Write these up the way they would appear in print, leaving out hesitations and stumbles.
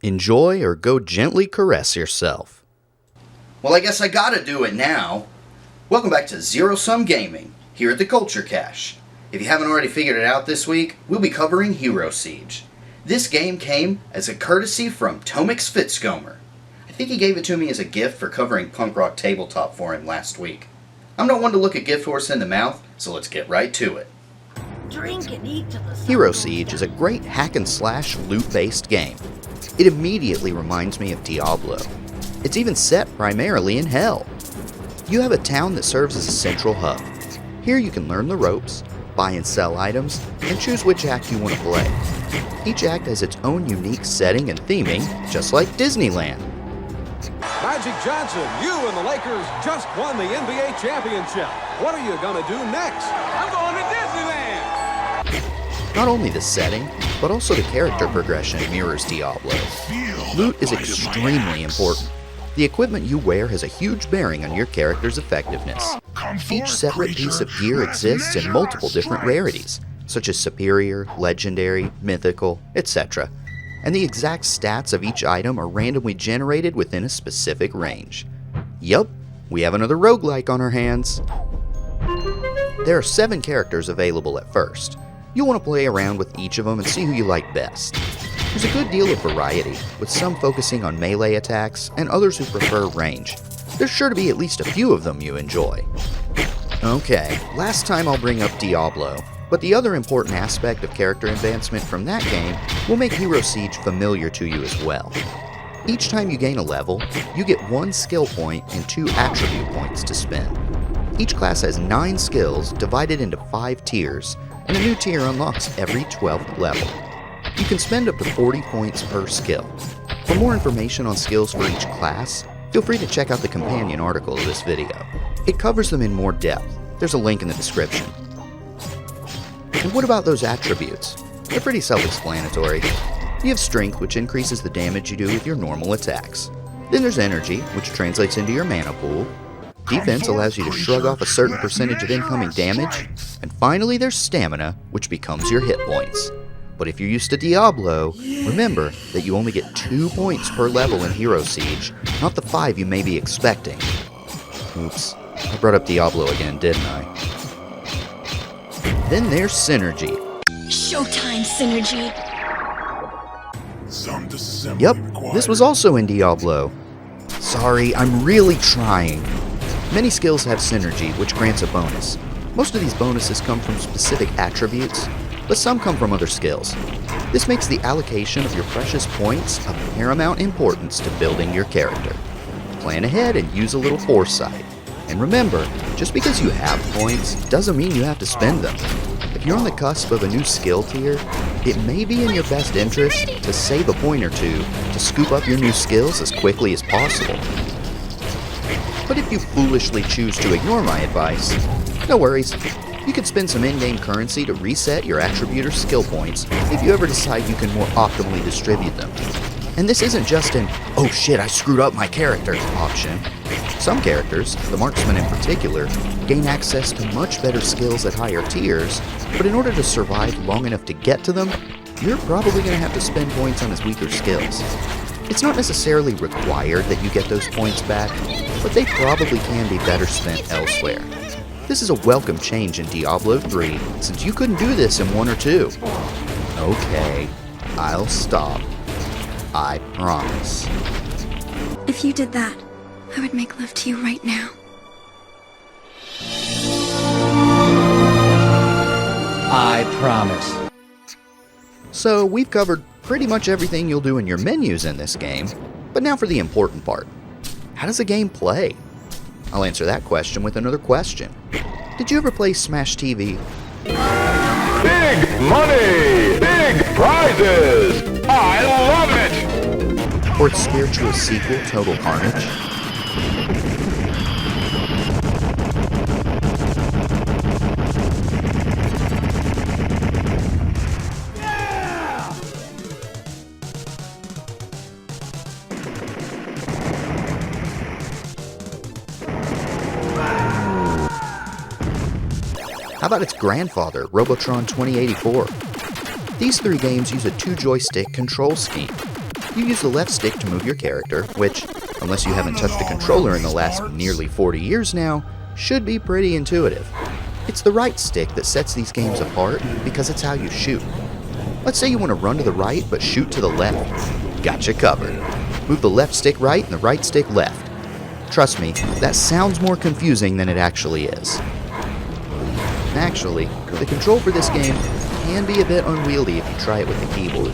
Enjoy or go gently caress yourself. Well, I guess I gotta do it now. Welcome back to Zero Sum Gaming, here at the Culture Cache. If you haven't already figured it out this week, we'll be covering Hero Siege. This game came as a courtesy from Tomix Fitzgomer. I think he gave it to me as a gift for covering Punk Rock Tabletop for him last week. I'm not one to look a gift horse in the mouth, so let's get right to it. Drink and eat to the Hero Siege is a great hack-and-slash loot-based game. It immediately reminds me of Diablo. It's even set primarily in Hell. You have a town that serves as a central hub. Here you can learn the ropes, buy and sell items, and choose which act you want to play. Each act has its own unique setting and theming, just like Disneyland. Magic Johnson, you and the Lakers just won the NBA championship. What are you going to do next? I'm going to Disneyland! Not only the setting, but also the character progression mirrors Diablo. Loot is extremely important. The equipment you wear has a huge bearing on your character's effectiveness. Each separate piece of gear exists in multiple different rarities, such as superior, legendary, mythical, etc. And the exact stats of each item are randomly generated within a specific range. Yup, we have another roguelike on our hands. There are 7 characters available at first. You'll want to play around with each of them and see who you like best. There's a good deal of variety, with some focusing on melee attacks and others who prefer range. There's sure to be at least a few of them you enjoy. Okay, last time I'll bring up Diablo, but the other important aspect of character advancement from that game will make Hero Siege familiar to you as well. Each time you gain a level, you get 1 skill point and 2 attribute points to spend. Each class has 9 skills divided into 5 tiers, and a new tier unlocks every 12th level. You can spend up to 40 points per skill. For more information on skills for each class, feel free to check out the companion article of this video. It covers them in more depth. There's a link in the description. And what about those attributes? They're pretty self-explanatory. You have strength, which increases the damage you do with your normal attacks. Then there's energy, which translates into your mana pool. Defense allows you to shrug off a certain percentage of incoming damage. And finally there's stamina, which becomes your hit points. But if you're used to Diablo, remember that you only get 2 points per level in Hero Siege, not the 5 you may be expecting. Oops, I brought up Diablo again, didn't I? Then there's Synergy. Showtime, Synergy. Yep, this was also in Diablo. Sorry, I'm really trying. Many skills have Synergy, which grants a bonus. Most of these bonuses come from specific attributes, but some come from other skills. This makes the allocation of your precious points of paramount importance to building your character. Plan ahead and use a little foresight. And remember, just because you have points doesn't mean you have to spend them. If you're on the cusp of a new skill tier, it may be in your best interest to save a point or two to scoop up your new skills as quickly as possible. But if you foolishly choose to ignore my advice, no worries. You can spend some in-game currency to reset your attribute or skill points if you ever decide you can more optimally distribute them. And this isn't just an, oh shit, I screwed up my character option. Some characters, the marksman in particular, gain access to much better skills at higher tiers, but in order to survive long enough to get to them, you're probably going to have to spend points on his weaker skills. It's not necessarily required that you get those points back, but they probably can be better spent elsewhere. This is a welcome change in Diablo 3, since you couldn't do this in 1 or 2. Okay, I'll stop. I promise. If you did that, I would make love to you right now. I promise. So we've covered pretty much everything you'll do in your menus in this game, but now for the important part. How does a game play? I'll answer that question with another question. Did you ever play Smash TV? Big money! Big prizes! I love it! Or its spiritual sequel, Total Carnage? How about its grandfather, Robotron 2084? These 3 games use a 2-joystick control scheme. You use the left stick to move your character, which, unless you haven't touched a controller in the last nearly 40 years now, should be pretty intuitive. It's the right stick that sets these games apart because it's how you shoot. Let's say you want to run to the right but shoot to the left. Gotcha covered. Move the left stick right and the right stick left. Trust me, that sounds more confusing than it actually is. Actually, the control for this game can be a bit unwieldy if you try it with the keyboard.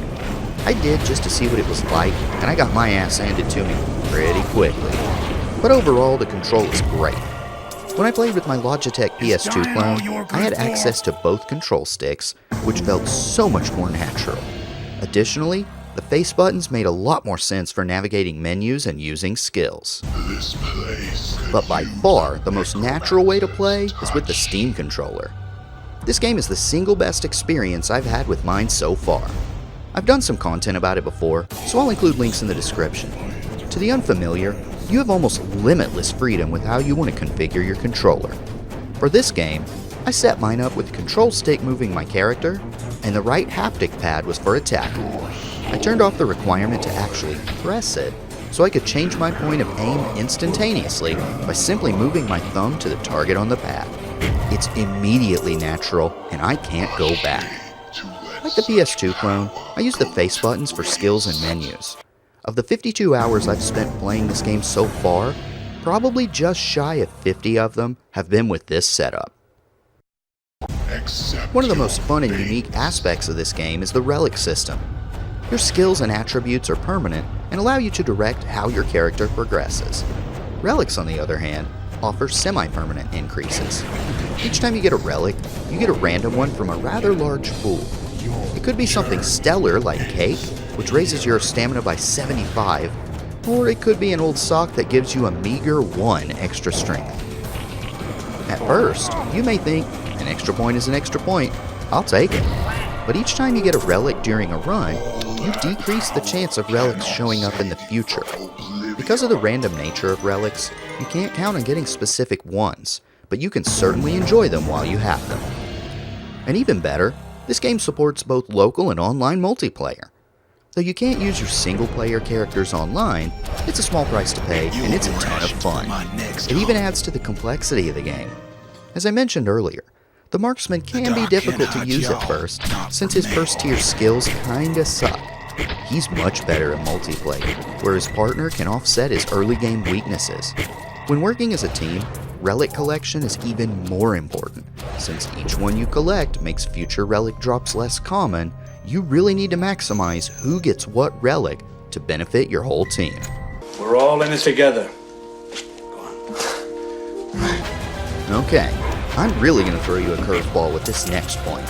I did just to see what it was like, and I got my ass handed to me pretty quickly. But overall, the control is great. When I played with my Logitech PS2 clone, I had access to both control sticks, which felt so much more natural. Additionally, the face buttons made a lot more sense for navigating menus and using skills. But by far, the most natural way to play is with the Steam controller. This game is the single best experience I've had with mine so far. I've done some content about it before, so I'll include links in the description. To the unfamiliar, you have almost limitless freedom with how you want to configure your controller. For this game, I set mine up with the control stick moving my character, and the right haptic pad was for attacking. I turned off the requirement to actually press it, so I could change my point of aim instantaneously by simply moving my thumb to the target on the pad. It's immediately natural, and I can't go back. Like the PS2 clone, I use the face buttons for skills and menus. Of the 52 hours I've spent playing this game so far, probably just shy of 50 of them have been with this setup. One of the most fun and unique aspects of this game is the relic system. Your skills and attributes are permanent and allow you to direct how your character progresses. Relics, on the other hand, offer semi-permanent increases. Each time you get a relic, you get a random one from a rather large pool. It could be something stellar like Cake, which raises your stamina by 75, or it could be an old sock that gives you a meager 1 extra strength. At first, you may think, an extra point is an extra point, I'll take it. But each time you get a relic during a run, you decrease the chance of relics showing up in the future. Because of the random nature of relics, you can't count on getting specific ones, but you can certainly enjoy them while you have them. And even better, this game supports both local and online multiplayer. Though you can't use your single-player characters online, it's a small price to pay, and it's a ton of fun. It even adds to the complexity of the game. As I mentioned earlier, the marksman can be difficult to use at first, since his first-tier skills kinda suck. He's much better in multiplayer, where his partner can offset his early-game weaknesses. When working as a team, relic collection is even more important. Since each one you collect makes future relic drops less common, you really need to maximize who gets what relic to benefit your whole team. We're all in this together. Okay, I'm really going to throw you a curveball with this next point.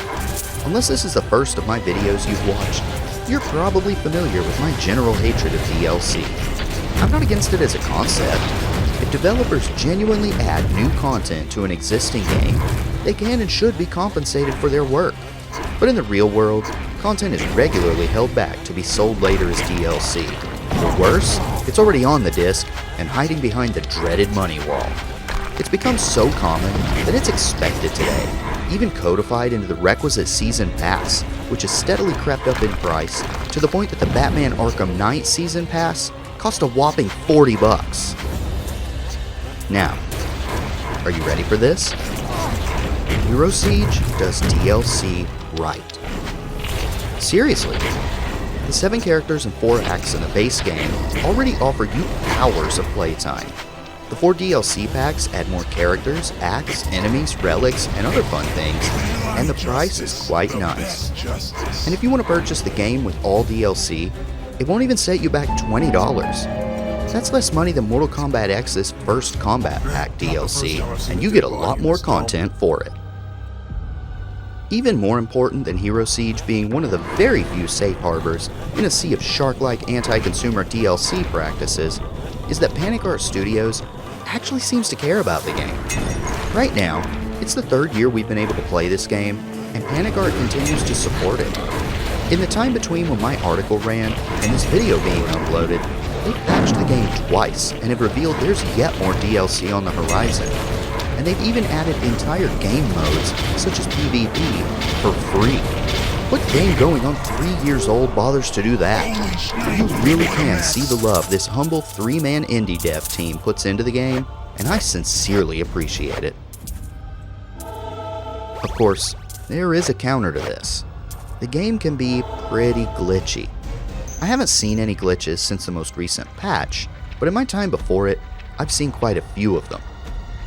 Unless this is the first of my videos you've watched, you're probably familiar with my general hatred of DLC. I'm not against it as a concept. If developers genuinely add new content to an existing game, they can and should be compensated for their work. But in the real world, content is regularly held back to be sold later as DLC. Or worse, it's already on the disc and hiding behind the dreaded money wall. It's become so common that it's expected today, even codified into the requisite season pass, which has steadily crept up in price to the point that the Batman Arkham Knight season pass cost a whopping $40. Now, are you ready for this? Hero Siege does DLC right. Seriously, the 7 characters and 4 acts in the base game already offer you hours of playtime. The 4 DLC packs add more characters, acts, enemies, relics, and other fun things, and the price is quite nice. And if you want to purchase the game with all DLC, it won't even set you back $20. That's less money than Mortal Kombat X's First Combat Pack DLC, and you get a lot more content for it. Even more important than Hero Siege being one of the very few safe harbors in a sea of shark-like anti-consumer DLC practices is that Panic Art Studios actually seems to care about the game. Right now, it's the 3rd year we've been able to play this game, and Panic Art continues to support it. In the time between when my article ran and this video being uploaded, they've patched the game twice and have revealed there's yet more DLC on the horizon. And they've even added entire game modes, such as PvP, for free. What game going on 3 years old bothers to do that? You really can see the love this humble 3-man indie dev team puts into the game, and I sincerely appreciate it. Of course, there is a counter to this. The game can be pretty glitchy. I haven't seen any glitches since the most recent patch, but in my time before it, I've seen quite a few of them.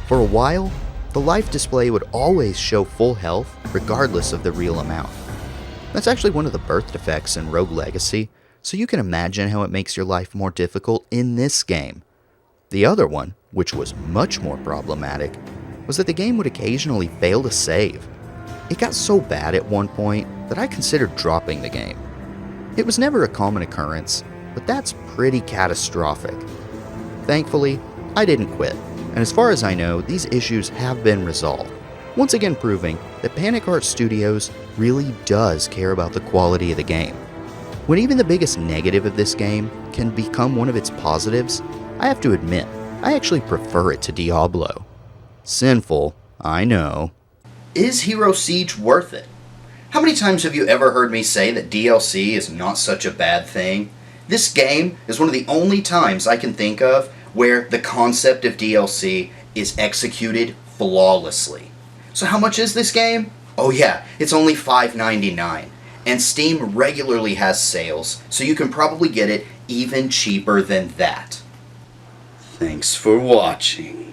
For a while, the life display would always show full health regardless of the real amount. That's actually one of the birth defects in Rogue Legacy, so you can imagine how it makes your life more difficult in this game. The other one, which was much more problematic, was that the game would occasionally fail to save. It got so bad at one point that I considered dropping the game. It was never a common occurrence, but that's pretty catastrophic. Thankfully, I didn't quit, and as far as I know, these issues have been resolved, once again proving that Panic Art Studios really does care about the quality of the game. When even the biggest negative of this game can become one of its positives, I have to admit, I actually prefer it to Diablo. Sinful, I know. Is Hero Siege worth it? How many times have you ever heard me say that DLC is not such a bad thing? This game is one of the only times I can think of where the concept of DLC is executed flawlessly. So how much is this game? Oh yeah, it's only $5.99. And Steam regularly has sales, so you can probably get it even cheaper than that. Thanks for watching.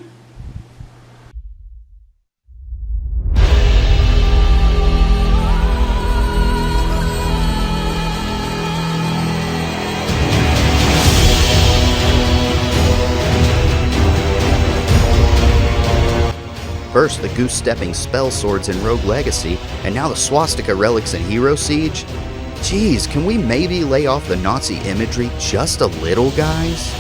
First the goose-stepping spell swords in Rogue Legacy, and now the swastika relics in Hero Siege? Geez, can we maybe lay off the Nazi imagery just a little, guys?